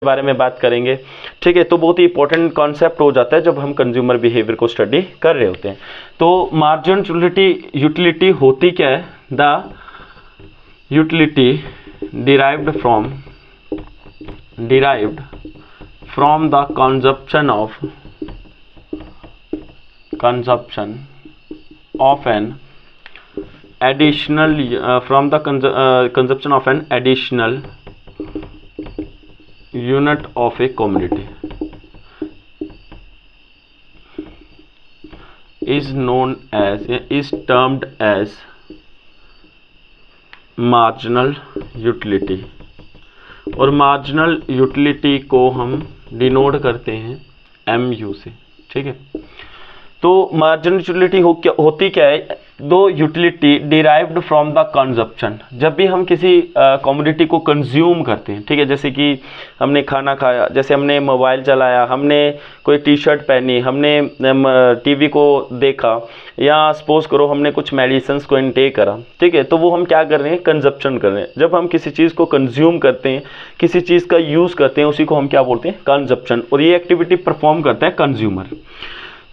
बारे में बात करेंगे। ठीक है, तो बहुत ही इंपॉर्टेंट कॉन्सेप्ट हो जाता है जब हम कंज्यूमर बिहेवियर को स्टडी कर रहे होते हैं। तो मार्जिनल यूटिलिटी होती क्या है? The utility derived from the consumption of an additional from the consumption of an additional unit of a commodity is termed as marginal utility। और marginal utility को हम डिनोट करते हैं MU से। ठीक है, तो मार्जिनल यूटिलिटी होती क्या है? दो utility derived from the consumption. जब भी हम किसी कमोडिटी को कंज्यूम करते हैं, ठीक है, जैसे कि हमने खाना खाया, जैसे हमने मोबाइल चलाया, हमने कोई टी शर्ट पहनी, हमने टीवी को देखा, या सपोज करो हमने कुछ मेडिसिन्स को इनटेक करा। ठीक है, तो वो हम क्या कर रहे हैं? कंजप्शन कर रहे हैं। जब हम किसी चीज़ को कंज्यूम करते हैं, किसी चीज़ का यूज़ करते हैं, उसी को हम क्या बोलते हैं? कंजप्शन। और ये एक्टिविटी परफॉर्म करता है कंज्यूमर।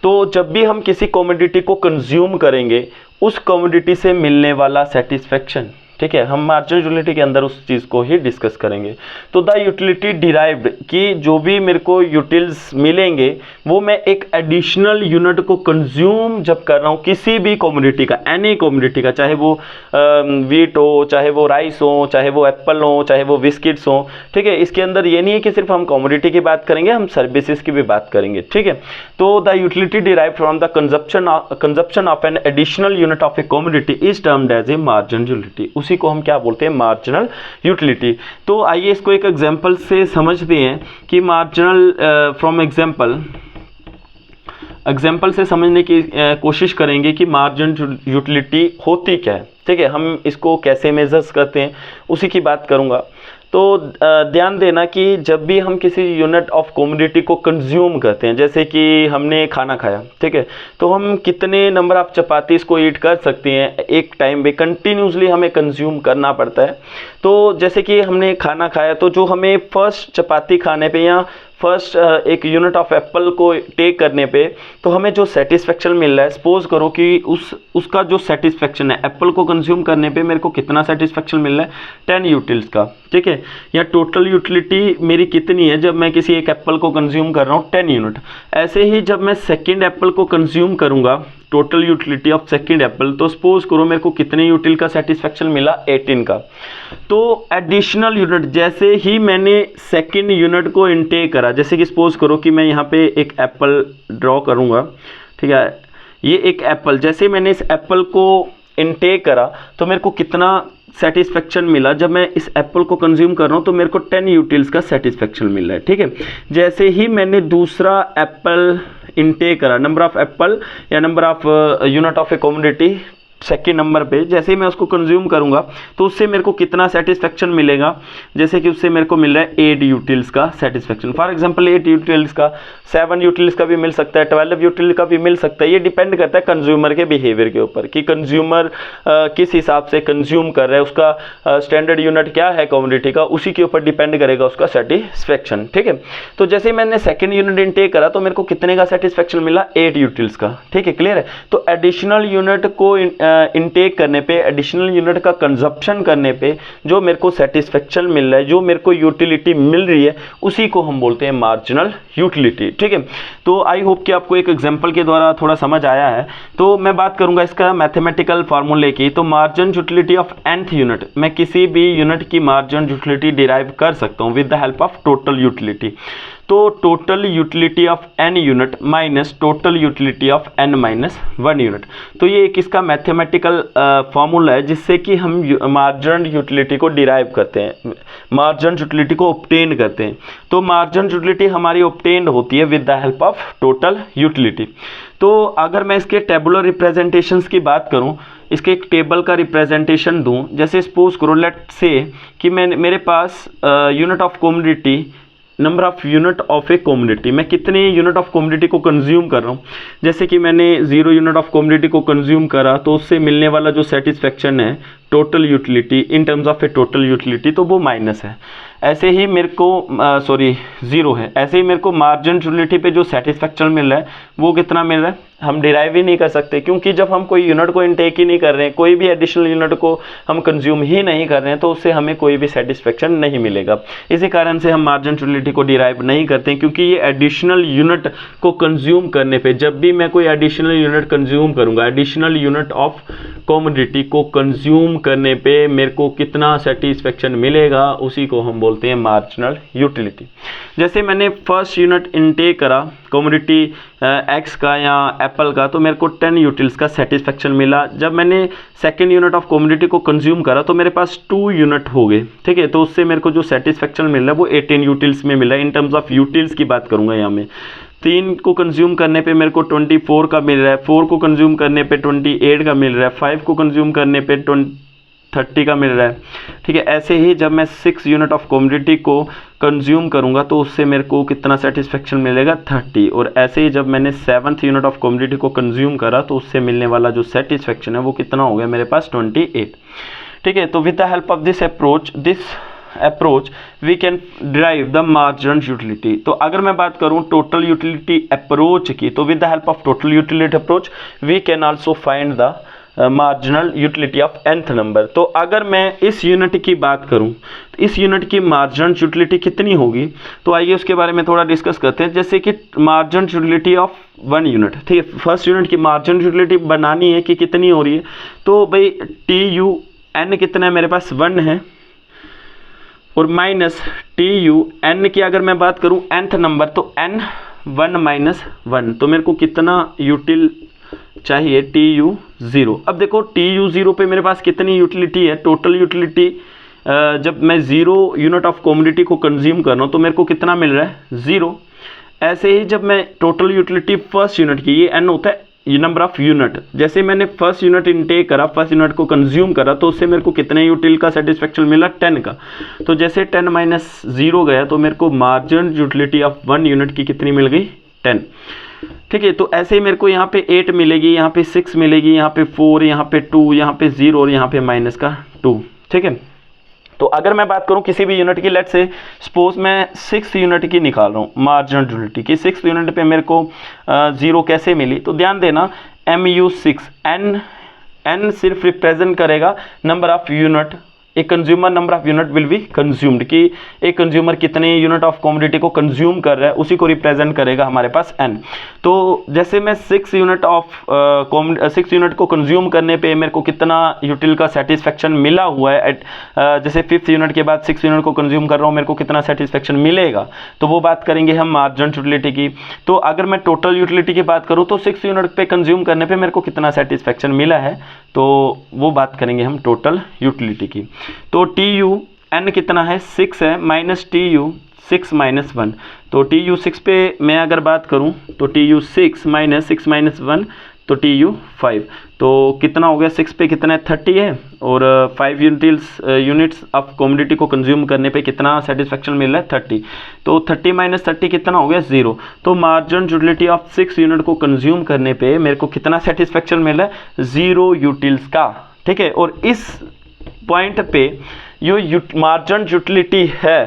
तो जब भी हम किसी कमोडिटी को कंज्यूम करेंगे, उस कमोडिटी से मिलने वाला सेटिस्फेक्शन, ठीक है, हम मार्जिनल यूटिलिटी के अंदर उस चीज़ को ही डिस्कस करेंगे। तो द यूटिलिटी डिराइव्ड कि जो भी मेरे को यूटिल्स मिलेंगे, वो मैं एक एडिशनल यूनिट को कंज्यूम जब कर रहा हूँ किसी भी कमोडिटी का, एनी कमोडिटी का, चाहे वो वीट हो, चाहे वो राइस हो, चाहे वो एप्पल हो, चाहे वो बिस्किट्स हो। ठीक है, इसके अंदर ये नहीं है कि सिर्फ हम कमोडिटी की बात करेंगे, हम सर्विसेज की भी बात करेंगे। ठीक है, तो the utility derived from the consumption of an additional unit of a commodity is termed as a marginal utility. उसी को हम क्या बोलते हैं? Marginal utility. तो आइए इसको एक एग्जांपल से समझते हैं कि मार्जिनल फ्रॉम एग्जांपल से समझने की कोशिश करेंगे कि मार्जिनल यूटिलिटी होती क्या है। ठीक है, हम इसको कैसे मेजर्स करते हैं उसी की बात करूंगा। तो ध्यान देना कि जब भी हम किसी यूनिट ऑफ कमोडिटी को कंज्यूम करते हैं, जैसे कि हमने खाना खाया, ठीक है, तो हम कितने नंबर ऑफ चपातीस को ईट कर सकते हैं एक टाइम पे, कंटिन्यूसली हमें कंज्यूम करना पड़ता है। तो जैसे कि हमने खाना खाया, तो जो हमें फर्स्ट चपाती खाने पे या फर्स्ट एक यूनिट ऑफ एप्पल को टेक करने पे, तो हमें जो सेटिस्फेक्शन मिल रहा है, सपोज करो कि उसका जो सेटिस्फेक्शन है, एप्पल को कंज्यूम करने पे मेरे को कितना सेटिस्फेक्शन मिल रहा है? 10 यूटिल्स का। ठीक है, या टोटल यूटिलिटी मेरी कितनी है जब मैं किसी एक एप्पल को कंज्यूम कर रहा हूँ? 10 यूनिट। ऐसे ही जब मैं सेकेंड एप्पल को कंज्यूम करूँगा, total utility of second Apple, तो सपोज करो मेरे को कितने यूटिल का सेटिस्फेक्शन मिला? 18 का। तो एडिशनल यूनिट, जैसे ही मैंने सेकेंड यूनिट को इनटेक करा, जैसे कि सपोज करो कि मैं यहाँ पे एक एप्पल ड्रॉ करूँगा। ठीक है, ये एक एप्पल, जैसे मैंने इस एप्पल को इनटेक करा, तो मेरे को कितना सेटिस्फेक्शन मिला? जब मैं इस एप्पल को कंज्यूम कर रहा हूँ तो मेरे को 10 यूटिल्स का सेटिस्फेक्शन मिल रहा है। ठीक है, जैसे ही मैंने दूसरा एप्पल इनटेक करा, नंबर ऑफ एप्पल या number of unit of a commodity second number पे, जैसे ही मैं उसको कंज्यूम करूंगा तो उससे मेरे को कितना सेटिस्फेक्शन मिलेगा? जैसे कि उससे मेरे को मिल रहा है 8 यूटिल्स का सेटिस्फेक्शन। फॉर एग्जांपल 8 यूटिल्स का, 7 यूटिल्स का भी मिल सकता है, 12 यूटिल का भी मिल सकता है। ये डिपेंड करता है कंज्यूमर के बिहेवियर के ऊपर कि कंज्यूमर किस हिसाब से कंज्यूम कर रहा है, उसका स्टैंडर्ड यूनिट क्या है कमोडिटी का, उसी के ऊपर डिपेंड करेगा उसका सेटिस्फेक्शन। ठीक है, तो जैसे मैंने सेकेंड यूनिट इनटेक करा तो मेरे को कितने का सेटिस्फेक्शन मिला? 8 यूटिल्स का। ठीक है, क्लियर है। तो एडिशनल यूनिट को इनटेक करने पे, एडिशनल यूनिट का कंजप्शन करने पे जो मेरे को सेटिस्फेक्शन मिल रहा है, जो मेरे को यूटिलिटी मिल रही है, उसी को हम बोलते हैं मार्जिनल यूटिलिटी। ठीक है, तो आई होप कि आपको एक एग्जांपल के द्वारा थोड़ा समझ आया है। तो मैं बात करूंगा इसका मैथमेटिकल फार्मूले की। तो marginal utility of nth unit, मैं किसी भी यूनिट की मार्जिनल यूटिलिटी डिराइव कर सकता हूं with the help of total utility. तो total utility of n unit minus total utility of n minus 1 unit. तो ये एक इसका मैथमेटिकल फॉर्मूला है जिससे कि हम मार्जिनल यूटिलिटी को डिराइव करते हैं, मार्जिनल यूटिलिटी को ऑब्टेन करते हैं। तो मार्जिनल यूटिलिटी हमारी ऑब्टेन होती है with the help of total utility. तो अगर मैं इसके टेबुलर रिप्रेजेंटेशंस की बात करूं, इसके एक टेबल का रिप्रेजेंटेशन दूं, जैसे सपोज करो लेट से कि मेरे पास unit of commodity, number of unit of a commodity, मैं कितने यूनिट ऑफ कमोडिटी को कंज्यूम कर रहा हूँ। जैसे कि मैंने 0 यूनिट ऑफ कमोडिटी को कंज्यूम करा, तो उससे मिलने वाला जो सेटिस्फेक्शन है total utility in terms of a total utility, तो वो माइनस है। ऐसे ही मेरे को सॉरी 0 है, ऐसे ही मेरे को मार्जिन यूटिलिटी पे जो सेटिस्फैक्शन मिल रहा है वो कितना मिल रहा है, हम डिराइव ही नहीं कर सकते, क्योंकि जब हम कोई यूनिट को इनटेक ही नहीं कर रहे हैं, कोई भी एडिशनल यूनिट को हम कंज्यूम ही नहीं कर रहे हैं, तो उससे हमें कोई भी सेटिस्फैक्शन नहीं मिलेगा। इसी कारण से हम मार्जिन यूटिलिटी को डिराइव नहीं करते हैं, क्योंकि ये एडिशनल यूनिट को कंज्यूम करने पे, जब भी मैं कोई एडिशनल यूनिट कंज्यूम करूंगा, एडिशनल यूनिट ऑफ कमोडिटी को कंज्यूम करने पे मेरे को कितना सेटिस्फैक्शन मिलेगा, उसी को हम बोलते हैं मार्जिनल यूटिलिटी। जैसे मैंने फर्स्ट यूनिट इनटेक करा कमोडिटी एक्स का या एप्पल का, तो मेरे को 10 यूटिल्स का सेटिस्फैक्शन मिला। जब मैंने सेकेंड यूनिट ऑफ कमोडिटी को कंज्यूम करा तो मेरे पास 2 यूनिट हो गए, ठीक है। तो उससे मेरे को जो सेटिस्फैक्शन मिल रहा है वो 18 यूटिल्स में मिला है। इन टर्म्स ऑफ यूटिल्स की बात करूंगा यहाँ में। 3 को कंज्यूम करने पे मेरे को 24 का मिल रहा है, 4 को कंज्यूम करने पे 28 का मिल रहा है, 5 को कंज्यूम करने पे 30 का मिल रहा है, ठीक है। ऐसे ही जब मैं 6 यूनिट ऑफ कमोडिटी को कंज्यूम करूंगा तो उससे मेरे को कितना सेटिस्फैक्शन मिलेगा, 30। और ऐसे ही जब मैंने 7th यूनिट ऑफ कमोडिटी को कंज्यूम करा तो उससे मिलने वाला जो सेटिस्फैक्शन है वो कितना हो गया मेरे पास, 28, ठीक है। तो with the help of this approach we can derive the marginal utility. तो अगर मैं बात करूं टोटल यूटिलिटी अप्रोच की, तो with the help of total utility approach we can also find the marginal utility of nth number. तो अगर मैं इस यूनिट की बात करूं तो इस यूनिट की मार्जिनल यूटिलिटी कितनी होगी, तो आइए उसके बारे में थोड़ा डिस्कस करते हैं। जैसे कि मार्जिनल यूटिलिटी ऑफ 1 यूनिट, ठीक है। फर्स्ट यूनिट की मार्जिनल यूटिलिटी बनानी है कि कितनी हो रही है, तो भाई TUN कितना है मेरे पास, 1 है, और माइनस TUN की अगर मैं बात करूं nth नंबर, तो N1 माइनस 1, तो मेरे को कितना यूटिल चाहिए, TU0। अब देखो TU0 पे मेरे पास कितनी यूटिलिटी है, टोटल यूटिलिटी जब मैं 0 यूनिट ऑफ कमोडिटी को कंज्यूम कर रहा हूँ तो मेरे को कितना मिल रहा है, 0। ऐसे ही जब मैं टोटल यूटिलिटी फर्स्ट यूनिट की, ये n होता है ये नंबर ऑफ यूनिट, जैसे मैंने फर्स्ट यूनिट इनटेक करा, फर्स्ट यूनिट को कंज्यूम करा, तो उससे मेरे को कितने यूटिल का सेटिस्फैक्शन मिला, 10 का। तो जैसे 10 माइनस 0 गया तो मेरे को मार्जिनल यूटिलिटी ऑफ 1 यूनिट की कितनी मिल गई, 10, ठीक है। तो ऐसे ही मेरे को यहाँ पे 8 मिलेगी, यहाँ पे 6 मिलेगी, यहाँ पे 4, यहाँ पे 2, यहाँ पे 0 और यहाँ पे माइनस का 2, ठीक है। तो अगर मैं बात करूँ किसी भी यूनिट की, लेट से सपोज मैं 6 यूनिट की निकाल रहा हूँ मार्जिनल यूटिलिटी की, 6 यूनिट पे मेरे को 0 कैसे मिली, तो ध्यान देना MU6 N सिर्फ रिप्रेजेंट करेगा नंबर ऑफ यूनिट, एक consumer number of unit will be consumed, कि एक कंज्यूमर कितने यूनिट ऑफ कमोडिटी को कंज्यूम कर रहा है उसी को रिप्रेजेंट करेगा हमारे पास n। तो जैसे मैं 6 यूनिट को कंज्यूम करने पे मेरे को कितना यूटिल का सेटिस्फैक्शन मिला हुआ है, जैसे 5th यूनिट के बाद 6 यूनिट को कंज्यूम कर रहा हूँ, मेरे को कितना सेटिस्फैक्शन मिलेगा, तो वो बात करेंगे हम मार्जिनल यूटिलिटी की। तो अगर मैं टोटल यूटिलिटी की बात करूँ तो 6 यूनिट पे कंज्यूम करने पे मेरे को कितना सेटिस्फैक्शन मिला है, तो वो बात करेंगे हम टोटल यूटिलिटी की। तो TUN कितना है, 6 है, माइनस TU6 माइनस 1, तो TU6 पे मैं अगर बात करूं तो TU6 माइनस 6 माइनस 1, तो TU5, तो कितना हो गया, 6 पे कितना है, 30 है, और 5 यूनिट्स ऑफ कमोडिटी को कंज्यूम करने पे कितना सेटिस्फैक्शन मिल रहा है, 30, तो 30 माइनस 30 कितना हो गया, 0। तो मार्जिनल यूटिलिटी ऑफ 6 यूनिट को कंज्यूम करने पे मेरे को कितना सेटिस्फैक्शन मिल रहा है, 0 यूटिल्स का, ठीक है। और इस पॉइंट पे जो मार्जिनल यूटिलिटी है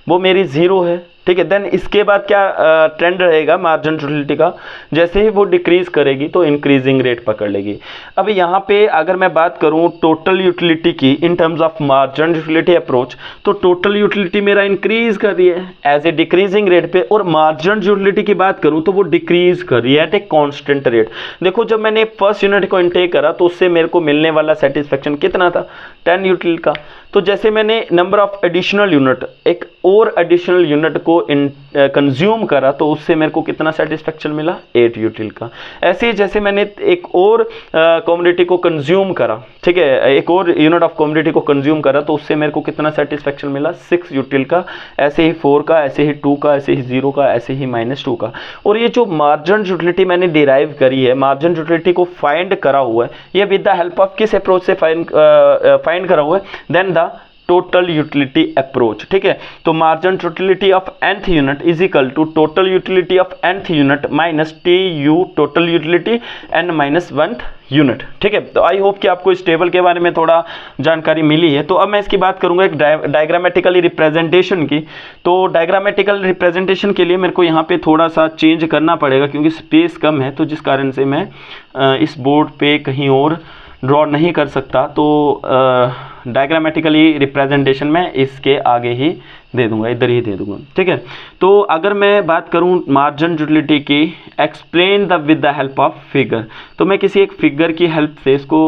वो मेरी 0 है, ठीक है। देन इसके बाद क्या ट्रेंड रहेगा मार्जिनल यूटिलिटी का, जैसे ही वो डिक्रीज करेगी तो इंक्रीजिंग रेट पकड़ लेगी। अब यहाँ पे अगर मैं बात करूँ टोटल यूटिलिटी की इन terms of marginal utility approach, तो टोटल यूटिलिटी मेरा इंक्रीज कर रही है एज ए डिक्रीजिंग रेट पे, और मार्जिनल यूटिलिटी की बात करूँ तो वो डिक्रीज कर रही है एट ए कॉन्स्टेंट रेट। देखो जब मैंने फर्स्ट यूनिट को इंटेक करा तो उससे मेरे को मिलने वाला सेटिस्फैक्शन कितना था, 10 यूटिल का। तो जैसे मैंने नंबर ऑफ एडिशनल यूनिट, एक और एडिशनल यूनिट को कंज्यूम करा तो उससे मेरे को कितना सेटिस्फैक्शन मिला, 8 यूटिल का। ऐसे ही जैसे मैंने एक और कमोडिटी को कंज्यूम करा, ठीक है, एक और यूनिट ऑफ कमोडिटी को कंज्यूम करा तो उससे मेरे को कितना सेटिस्फैक्शन मिला, 6 यूटिल का। ऐसे ही 4 का, ऐसे ही 2 का, ऐसे ही 0 का, ऐसे ही -2 का। और ये जो मार्जिनल यूटिलिटी मैंने डिराइव करी है, मार्जिनल यूटिलिटी को फाइंड करा हुआ है, ये विद द हेल्प ऑफ किस अप्रोच से फाइंड करा हुआ है, then the total utility approach, ठीक है। तो margin utility of nth unit is equal to total utility of nth unit minus TU total utility n minus 1th unit, ठीक है। तो आई होप कि आपको इस टेबल के बारे में थोड़ा जानकारी मिली है। तो अब मैं इसकी बात करूंगा एक डायग्रामेटिकली रिप्रेजेंटेशन की। तो डायग्रामेटिकल रिप्रेजेंटेशन के लिए मेरे को यहाँ पे थोड़ा सा चेंज करना पड़ेगा क्योंकि स्पेस कम है, तो जिस कारण से मैं इस बोर्ड पे कहीं और ड्रॉ नहीं कर सकता। तो डायग्रामेटिकली रिप्रेजेंटेशन में इसके आगे ही दे दूंगा, इधर ही दे दूंगा, ठीक है। तो अगर मैं बात करूं मार्जिन यूटिलिटी की, explain the with the help of figure, तो मैं किसी एक फिगर की हेल्प से इसको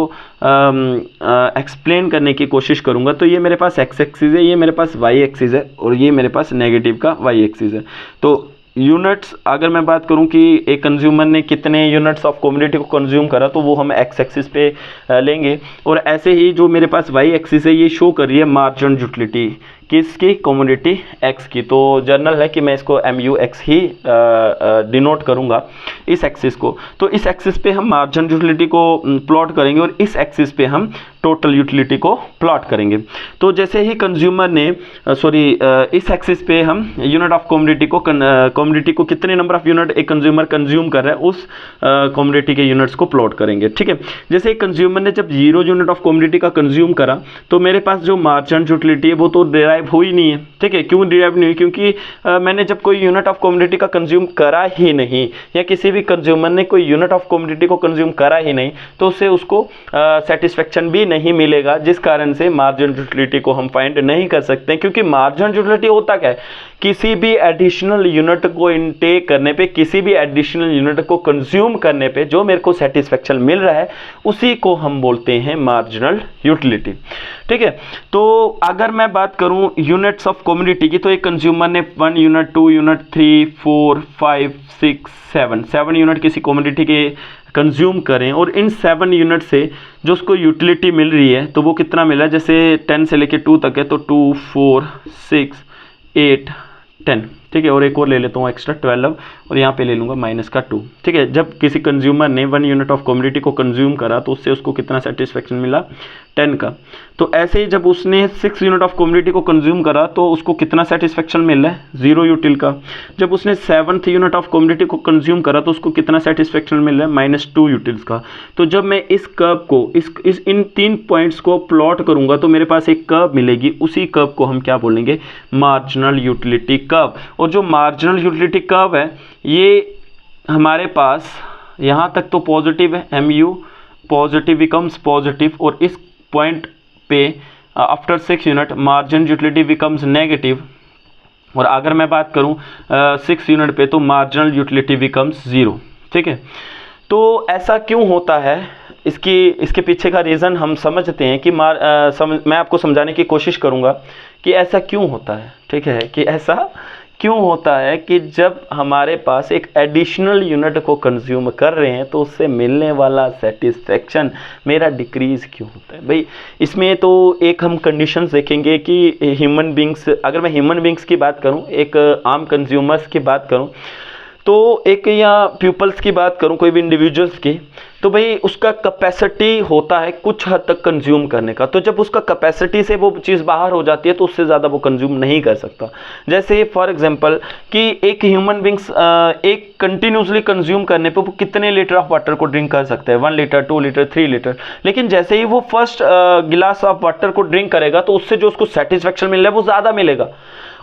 एक्सप्लेन करने की कोशिश करूंगा। तो ये मेरे पास एक्स एक्सिस है, ये मेरे पास वाई एक्सिस है और ये मेरे पास नेगेटिव का वाई एक्सिस है। तो यूनिट्स अगर मैं बात करूं कि एक कंज्यूमर ने कितने यूनिट्स ऑफ कमोडिटी को कंज्यूम करा, तो वो हम एक्स एक्सिस पे लेंगे। और ऐसे ही जो मेरे पास वाई एक्सिस है ये शो कर रही है मार्जिन यूटिलिटी किसकी, कमोडिटी एक्स की। तो जर्नल है कि मैं इसको MUX ही डिनोट करूंगा इस एक्सिस को। तो इस एक्सिस पे हम मार्जिन यूटिलिटी को प्लॉट करेंगे और इस एक्सिस पे हम टोटल यूटिलिटी को प्लॉट करेंगे। तो जैसे ही कंज्यूमर ने इस एक्सिस पे हम यूनिट ऑफ कमोडिटी को कितने नंबर ऑफ यूनिट एक कंज्यूमर कंज्यूम कर रहा है उस कमोडिटी के यूनिट्स को प्लॉट करेंगे, ठीक है। जैसे एक कंज्यूमर ने जब 0 यूनिट ऑफ कमोडिटी का कंज्यूम करा, तो मेरे पास जो मार्जिन यूटिलिटी है वो तो डिराइव हुई नहीं है, ठीक है। क्यों डिराइव नहीं हुई? क्योंकि मैंने जब कोई यूनिट ऑफ कमोडिटी का कंज्यूम करा ही नहीं, या किसी भी कंज्यूमर ने कोई यूनिट ऑफ कमोडिटी को कंज्यूम करा ही नहीं, तो उससे उसको सेटिस्फेक्शन भी नहीं मिलेगा, जिस कारण से मार्जिन यूटिलिटी को हम फाइंड नहीं कर सकते। क्योंकि मार्जिन यूटिलिटी होता क्या है, किसी भी एडिशनल यूनिट को इनटेक करने पे, किसी भी एडिशनल यूनिट को कंज्यूम करने पे जो मेरे को सेटिस्फेक्शन मिल रहा है उसी को हम बोलते हैं मार्जिनल यूटिलिटी, ठीक है। तो अगर मैं बात करूं यूनिट्स ऑफ कमोडिटी की, तो एक कंज्यूमर ने 1 यूनिट, 2 यूनिट, 3, 4, 5, 6, 7 यूनिट किसी कमोडिटी के कंज्यूम करें और इन 7 यूनिट से जो उसको यूटिलिटी मिल रही है तो वो कितना मिला है, जैसे 10 से लेके 2 तक है, तो 2, 4, 6, 8, 10, ठीक है। और एक और ले लेता हूँ एक्स्ट्रा 12 और यहाँ पे ले लूँगा माइनस का 2, ठीक है। जब किसी कंज्यूमर ने 1 यूनिट ऑफ कमोडिटी को कंज्यूम करा तो उससे उसको कितना सेटिस्फेक्शन मिला, 10 का। तो ऐसे ही जब उसने 6 यूनिट ऑफ कमोडिटी को कंज्यूम करा तो उसको कितना सेटिस्फेक्शन मिल रहा है, 0 यूटिल का। जब उसने 7th यूनिट ऑफ कमोडिटी को कंज्यूम करा तो उसको कितना सेटिस्फेक्शन मिल रहा है, -2 यूटिल्स का। तो जब मैं इस कर्व को इन 3 पॉइंट्स को प्लॉट करूंगा तो मेरे पास एक कर्व मिलेगी, उसी कर्व को हम क्या बोलेंगे, मार्जिनल यूटिलिटी कर्व। और जो मार्जिनल यूटिलिटी कर्व है ये हमारे पास यहाँ तक तो पॉजिटिव है, MU पॉजिटिव बिकम्स पॉजिटिव, और इस पॉइंट पे after 6 unit margin utility becomes negative. और अगर मैं बात करूं 6 यूनिट पे तो मार्जिनल यूटिलिटी बिकम्स 0, ठीक है। तो ऐसा क्यों होता है, इसके पीछे का रीज़न हम समझते हैं कि मैं आपको समझाने की कोशिश करूंगा कि ऐसा क्यों होता है, ठीक है। कि ऐसा क्यों होता है कि जब हमारे पास एक एडिशनल यूनिट को कंज्यूम कर रहे हैं तो उससे मिलने वाला सेटिस्फेक्शन मेरा डिक्रीज़ क्यों होता है। भाई इसमें तो एक हम कंडीशंस देखेंगे कि ह्यूमन बींग्स, अगर मैं ह्यूमन बींग्स की बात करूं, एक आम कंज्यूमर्स की बात करूं, तो एक या पीपल्स की बात करूं, कोई भी इंडिविजुअल्स की, तो भाई उसका कैपेसिटी होता है कुछ हद तक कंज्यूम करने का। तो जब उसका कैपेसिटी से वो चीज़ बाहर हो जाती है तो उससे ज़्यादा वो कंज्यूम नहीं कर सकता। जैसे फॉर एग्जांपल कि एक ह्यूमन बींग्स एक कंटिन्यूसली कंज्यूम करने पे वो कितने लीटर ऑफ वाटर को ड्रिंक कर सकते हैं, 1 लीटर, 2 लीटर, 3 लीटर। लेकिन जैसे ही वो फर्स्ट गिलास ऑफ वाटर को ड्रिंक करेगा तो उससे जो उसको सेटिस्फेक्शन मिल रहा है वो ज़्यादा मिलेगा।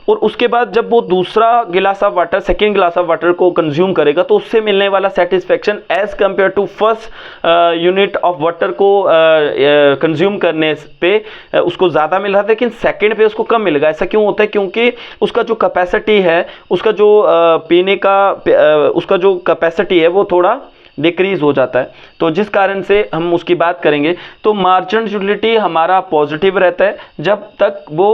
और उसके बाद जब वो दूसरा गिलास ऑफ वाटर, सेकेंड गिलास ऑफ वाटर को कंज्यूम करेगा तो उससे मिलने वाला satisfaction as compare to first unit of water को कंज्यूम करने पे उसको ज़्यादा मिल रहा था, लेकिन सेकेंड पे उसको कम मिलेगा। ऐसा क्यों होता है? क्योंकि उसका जो कैपेसिटी है, उसका जो पीने का उसका जो कैपेसिटी है वो थोड़ा डिक्रीज हो जाता है। तो जिस कारण से हम उसकी बात करेंगे तो मार्जिन यूटिलिटी हमारा पॉजिटिव रहता है जब तक वो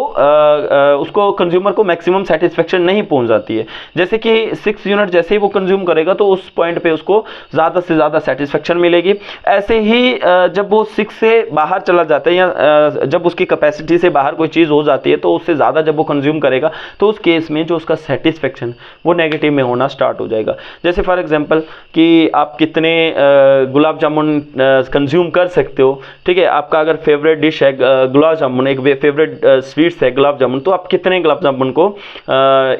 उसको कंज्यूमर को मैक्सिमम सेटिस्फेक्शन नहीं पहुंच जाती है। जैसे कि 6 यूनिट जैसे ही वो कंज्यूम करेगा तो उस पॉइंट पे उसको ज़्यादा से ज़्यादा सेटिस्फेक्शन मिलेगी। ऐसे ही जब वो 6 से बाहर चला जाता है या जब उसकी कैपेसिटी से बाहर कोई चीज़ हो जाती है तो उससे ज़्यादा जब वो कंज्यूम करेगा तो उस केस में जो उसका सेटिस्फेक्शन वो नेगेटिव में होना स्टार्ट हो जाएगा। जैसे फॉर एग्जाम्पल कि आप कितने गुलाब जामुन कंज्यूम कर सकते हो, ठीक है। आपका अगर फेवरेट डिश है गुलाब जामुन, एक फेवरेट स्वीट्स है गुलाब जामुन, तो आप कितने गुलाब जामुन को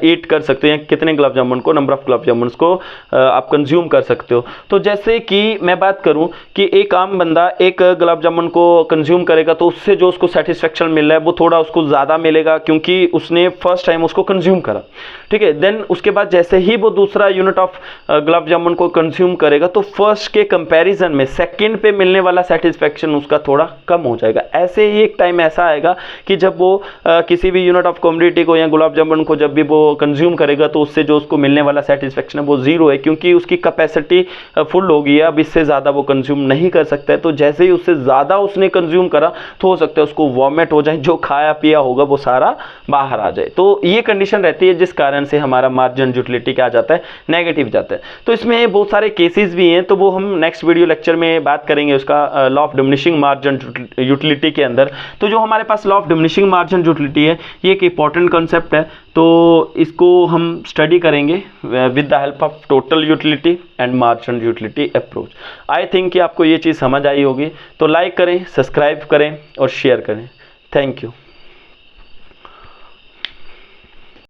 ईट कर सकते हो, या कितने गुलाब जामुन को, नंबर ऑफ गुलाब जामुन को आप कंज्यूम कर सकते हो। तो जैसे कि मैं बात करूं कि एक आम बंदा एक गुलाब जामुन को कंज्यूम करेगा तो उससे जो उसको सेटिस्फेक्शन मिल रहा है वो थोड़ा उसको ज़्यादा मिलेगा, क्योंकि उसने फर्स्ट टाइम उसको कंज्यूम करा, ठीक है। देन उसके बाद जैसे ही वो दूसरा यूनिट ऑफ गुलाब जामुन को कंज्यूम करेगा तो फर्स्ट के कंपैरिजन में सेकंड पे मिलने वाला सेटिस्फेक्शन उसका थोड़ा कम हो जाएगा। ऐसे ही एक टाइम ऐसा आएगा कि जब वो किसी भी यूनिट ऑफ कमोडिटी को या गुलाब जामुन को जब भी वो कंज्यूम करेगा तो उससे जो उसको मिलने वाला सेटिस्फेक्शन है वो जीरो है, क्योंकि उसकी कैपेसिटी फुल हो गई है, अब इससे ज़्यादा वो कंज्यूम नहीं कर सकता है। तो जैसे ही उससे ज़्यादा उसने कंज्यूम करा तो हो सकता है उसको वॉमिट हो जाए, जो खाया पिया होगा वो सारा बाहर आ जाए। तो ये कंडीशन रहती है जिस कारण से हमारा मार्जिन यूटिलिटी क्या जाता है, नेगेटिव जाता है। तो इसमें बहुत सारे केसेस भी हैं, तो वो हम नेक्स्ट वीडियो लेक्चर में बात करेंगे उसका, law of diminishing marginal utility के अंदर। तो जो हमारे पास law of diminishing marginal utility है, ये एक इंपॉर्टेंट कॉन्सेप्ट है, तो इसको हम स्टडी करेंगे with the help of total utility and margin utility approach. I think कि आपको ये चीज़ समझ आई होगी। तो लाइक करें, सब्सक्राइब करें और शेयर करें। Thank you.